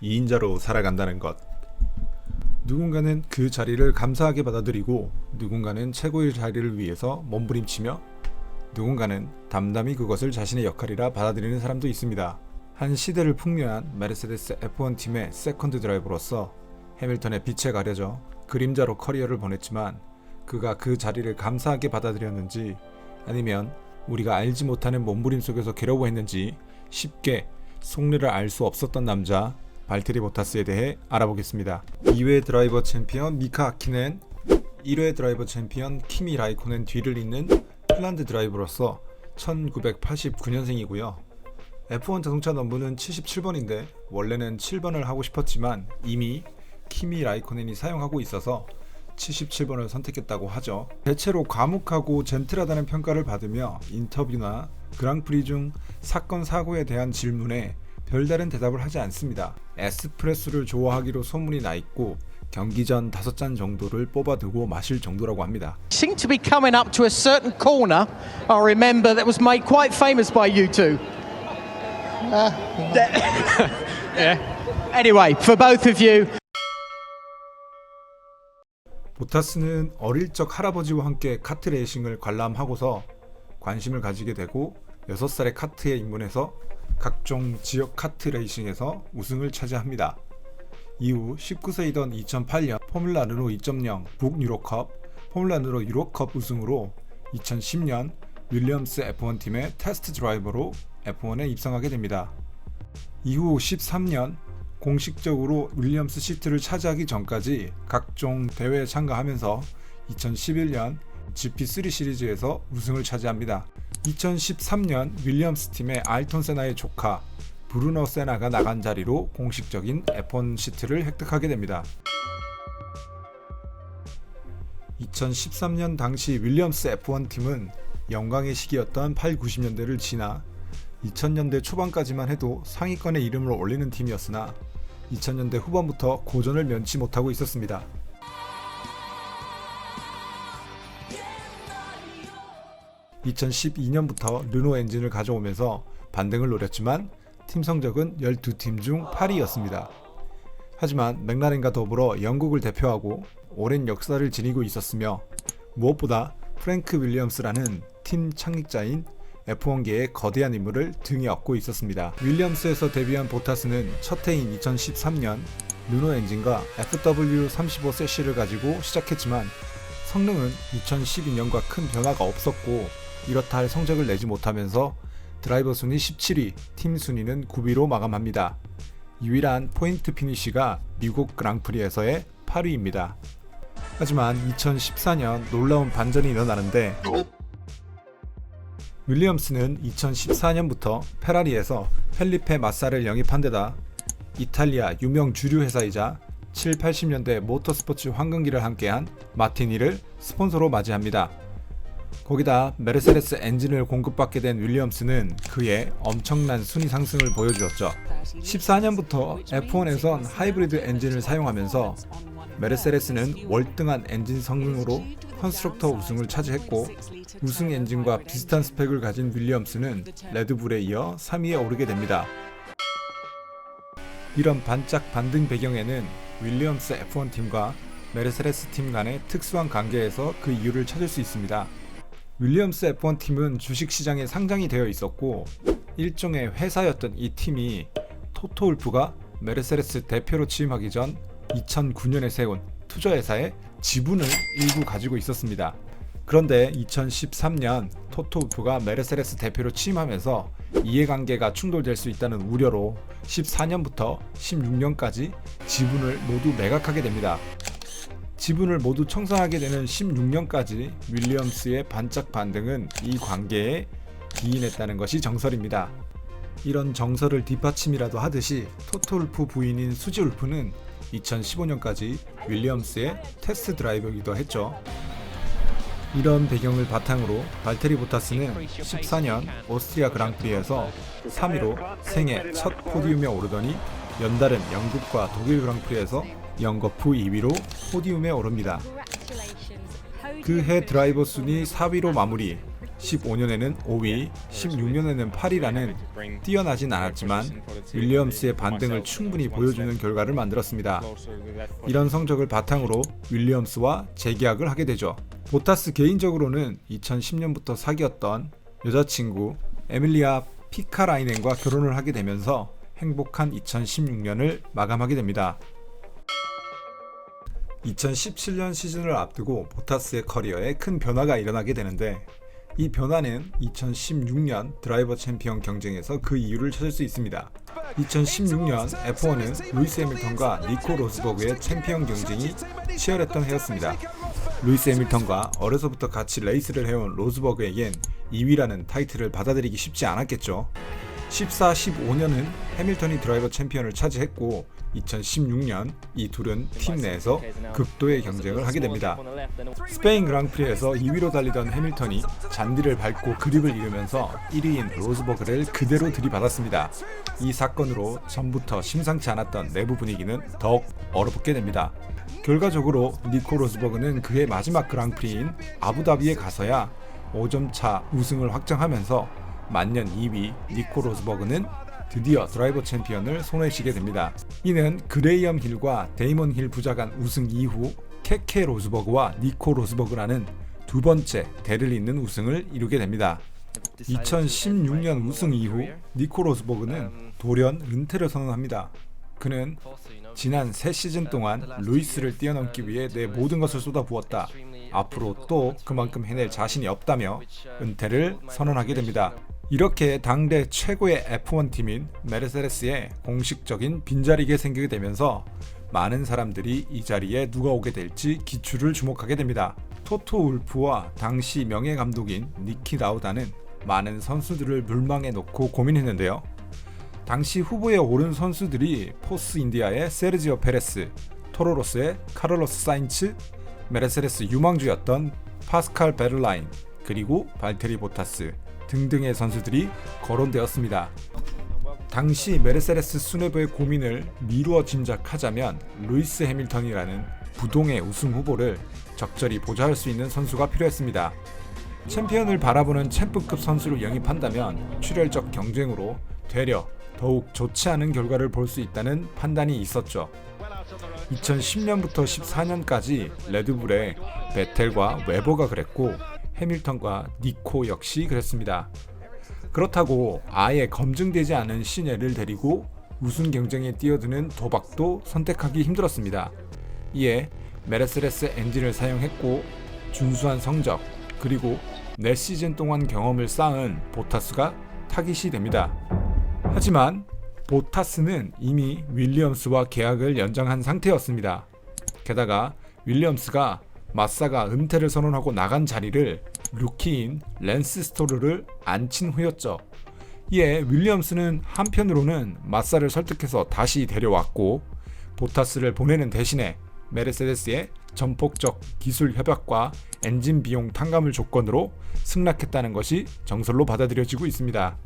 2인자로 살아간다는 것. 누군가는 그 자리를 감사하게 받아들이고 누군가는 최고의 자리를 위해서 몸부림치며 누군가는 담담히 그것을 자신의 역할이라 받아들이는 사람도 있습니다. 한 시대를 풍미한 메르세데스 F1 팀의 세컨드 드라이버로서 해밀턴의 빛에 가려져 그림자로 커리어를 보냈지만 그가 그 자리를 감사하게 받아들였는지 아니면 우리가 알지 못하는 몸부림 속에서 괴로워했는지 쉽게 속내를 알 수 없었던 남자 발테리 보타스에 대해 알아보겠습니다. 2회 드라이버 챔피언 미카 아키넨, 1회 드라이버 챔피언 키미 라이코넨 뒤를 잇는 핀란드 드라이버로서 1989년생이고요. F1 자동차 넘버는 77번인데 원래는 7번을 하고 싶었지만 이미 키미 라이코넨이 사용하고 있어서 77번을 선택했다고 하죠. 대체로 과묵하고 젠틀하다는 평가를 받으며 인터뷰나 그랑프리 중 사건 사고에 대한 질문에 별다른 대답을 하지 않습니다. 에스프레소를 좋아하기로 소문이 나 있고 경기 전 5잔 정도를 뽑아두고 마실 정도라고 합니다. Seemed to be coming up to a certain corner. I remember that was made quite famous by you two. Yeah. Anyway, for both of you. 보타스는 어릴 적 할아버지와 함께 카트 레이싱을 관람하고서 관심을 가지게 되고 6살에 카트에 입문해서 각종 지역 카트 레이싱에서 우승을 차지합니다. 이후 19세이던 2008년 포뮬라 르노 2.0 북유로컵, 포뮬라 르노 유로컵 우승으로 2010년 윌리엄스 F1 팀의 테스트 드라이버로 F1에 입성하게 됩니다. 이후 13년 공식적으로 윌리엄스 시트를 차지하기 전까지 각종 대회에 참가하면서 2011년 GP3 시리즈에서 우승을 차지합니다. 2013년 윌리엄스 팀의 아이톤 세나의 조카 브루노 세나가 나간 자리로 공식적인 F1 시트를 획득하게 됩니다. 2013년 당시 윌리엄스 F1 팀은 영광의 시기였던 8, 90년대를 지나 2000년대 초반까지만 해도 상위권에 이름을 올리는 팀이었으나 2000년대 후반부터 고전을 면치 못하고 있었습니다. 2012년부터 르노 엔진을 가져오면서 반등을 노렸지만 팀 성적은 12팀 중 8위였습니다. 하지만 맥라렌과 더불어 영국을 대표하고 오랜 역사를 지니고 있었으며 무엇보다 프랭크 윌리엄스라는 팀 창립자인 F1계의 거대한 인물을 등에 업고 있었습니다. 윌리엄스에서 데뷔한 보타스는 첫 해인 2013년 르노 엔진과 FW35 세시를 가지고 시작했지만 성능은 2012년과 큰 변화가 없었고 이렇다 할 성적을 내지 못하면서 드라이버 순위 17위, 팀 순위는 9위로 마감합니다. 유일한 포인트 피니시가 미국 그랑프리에서의 8위입니다. 하지만 2014년 놀라운 반전이 일어나는데 윌리엄스는 2014년부터 페라리에서 펠리페 마사를 영입한 데다 이탈리아 유명 주류 회사이자 7, 80년대 모터스포츠 황금기를 함께한 마티니를 스폰서로 맞이합니다. 거기다 메르세데스 엔진을 공급받게 된 윌리엄스는 그의 엄청난 순위 상승을 보여주었죠. 14년부터 F1에선 하이브리드 엔진을 사용하면서 메르세데스는 월등한 엔진 성능으로 컨스트럭터 우승을 차지했고 우승 엔진과 비슷한 스펙을 가진 윌리엄스는 레드불에 이어 3위에 오르게 됩니다. 이런 반짝 반등 배경에는 윌리엄스 F1 팀과 메르세데스 팀 간의 특수한 관계에서 그 이유를 찾을 수 있습니다. 윌리엄스 F1 팀은 주식시장에 상장이 되어 있었고 일종의 회사였던 이 팀이 토토 울프가 메르세데스 대표로 취임하기 전 2009년에 세운 투자회사의 지분을 일부 가지고 있었습니다. 그런데 2013년 토토 울프가 메르세데스 대표로 취임하면서 이해관계가 충돌될 수 있다는 우려로 14년부터 16년까지 지분을 모두 매각하게 됩니다. 지분을 모두 청산하게 되는 16년까지 윌리엄스의 반짝 반등은 이 관계에 기인했다는 것이 정설입니다. 이런 정설을 뒷받침이라도 하듯이 토토 울프 부인인 수지 울프는 2015년까지 윌리엄스의 테스트 드라이버이기도 했죠. 이런 배경을 바탕으로 발테리 보타스는 14년 오스트리아 그랑프리에서 3위로 생애 첫 포디움에 오르더니 연달은 영국과 독일 그랑프리에서 연거푸 2위로 포디움에 오릅니다. 그 해 드라이버 순위 4위로 마무리, 15년에는 5위, 16년에는 8위라는 뛰어나진 않았지만 윌리엄스의 반등을 충분히 보여주는 결과를 만들었습니다. 이런 성적을 바탕으로 윌리엄스와 재계약을 하게 되죠. 보타스 개인적으로는 2010년부터 사귀었던 여자친구 에밀리아 피카라이넨과 결혼을 하게 되면서 행복한 2016년을 마감하게 됩니다. 2017년 시즌을 앞두고 보타스의 커리어에 큰 변화가 일어나게 되는데, 이 변화는 2016년 드라이버 챔피언 경쟁에서 그 이유를 찾을 수 있습니다. 2016년 F1은 루이스 해밀턴과 니코 로스버그의 챔피언 경쟁이 치열했던 해였습니다. 루이스 해밀턴과 어려서부터 같이 레이스를 해온 로스버그에겐 2위라는 타이틀을 받아들이기 쉽지 않았겠죠. 14, 15년은 해밀턴이 드라이버 챔피언을 차지했고 2016년 이 둘은 팀 내에서 극도의 경쟁을 하게 됩니다. 스페인 그랑프리에서 2위로 달리던 해밀턴이 잔디를 밟고 그립을 잃으면서 1위인 로스버그를 그대로 들이받았습니다. 이 사건으로 전부터 심상치 않았던 내부 분위기는 더욱 얼어붙게 됩니다. 결과적으로 니코 로스버그는 그의 마지막 그랑프리인 아부다비에 가서야 5점 차 우승을 확정하면서 만년 2위 니코 로스버그는 드디어 드라이버 챔피언을 손에 쥐게 됩니다. 이는 그레이엄 힐과 데이먼 힐 부자간 우승 이후 케케 로스버그와 니코 로스버그라는 두 번째 대를 잇는 우승을 이루게 됩니다. 2016년 우승 이후 니코 로스버그는 돌연 은퇴를 선언합니다. 그는 지난 3시즌 동안 루이스를 뛰어넘기 위해 내 모든 것을 쏟아부었다. 앞으로 또 그만큼 해낼 자신이 없다며 은퇴를 선언하게 됩니다. 이렇게 당대 최고의 F1 팀인 메르세데스의 공식적인 빈자리가 생기게 되면서 많은 사람들이 이 자리에 누가 오게 될지 기추를 주목하게 됩니다. 토토 울프와 당시 명예 감독인 니키 라우다는 많은 선수들을 물망에 놓고 고민했는데요. 당시 후보에 오른 선수들이 포스 인디아의 세르지오 페레스, 토로로스의 카를로스 사인츠, 메르세데스 유망주였던 파스칼 베를라인, 그리고 발테리 보타스 등등의 선수들이 거론되었습니다. 당시 메르세데스 수뇌부의 고민을 미루어 짐작하자면 루이스 해밀턴이라는 부동의 우승 후보를 적절히 보좌할 수 있는 선수가 필요했습니다. 챔피언을 바라보는 챔프급 선수를 영입한다면 출혈적 경쟁으로 되려 더욱 좋지 않은 결과를 볼 수 있다는 판단이 있었죠. 2010년부터 14년까지 레드불의 베텔과 웨버가 그랬고 해밀턴과 니코 역시 그랬습니다. 그렇다고 아예 검증되지 않은 신예를 데리고 우승 경쟁에 뛰어드는 도박도 선택하기 힘들었습니다. 이에 메르세데스 엔진을 사용했고 준수한 성적 그리고 4시즌 동안 경험을 쌓은 보타스가 타깃이 됩니다. 하지만 보타스는 이미 윌리엄스와 계약을 연장한 상태였습니다. 게다가 윌리엄스가 마사가 은퇴를 선언하고 나간 자리를 루키인 랜스 스토르를 앉힌 후였죠. 이에 윌리엄스는 한편으로는 마사를 설득해서 다시 데려왔고 보타스를 보내는 대신에 메르세데스의 전폭적 기술 협약과 엔진 비용 탕감을 조건으로 승낙했다는 것이 정설로 받아들여지고 있습니다.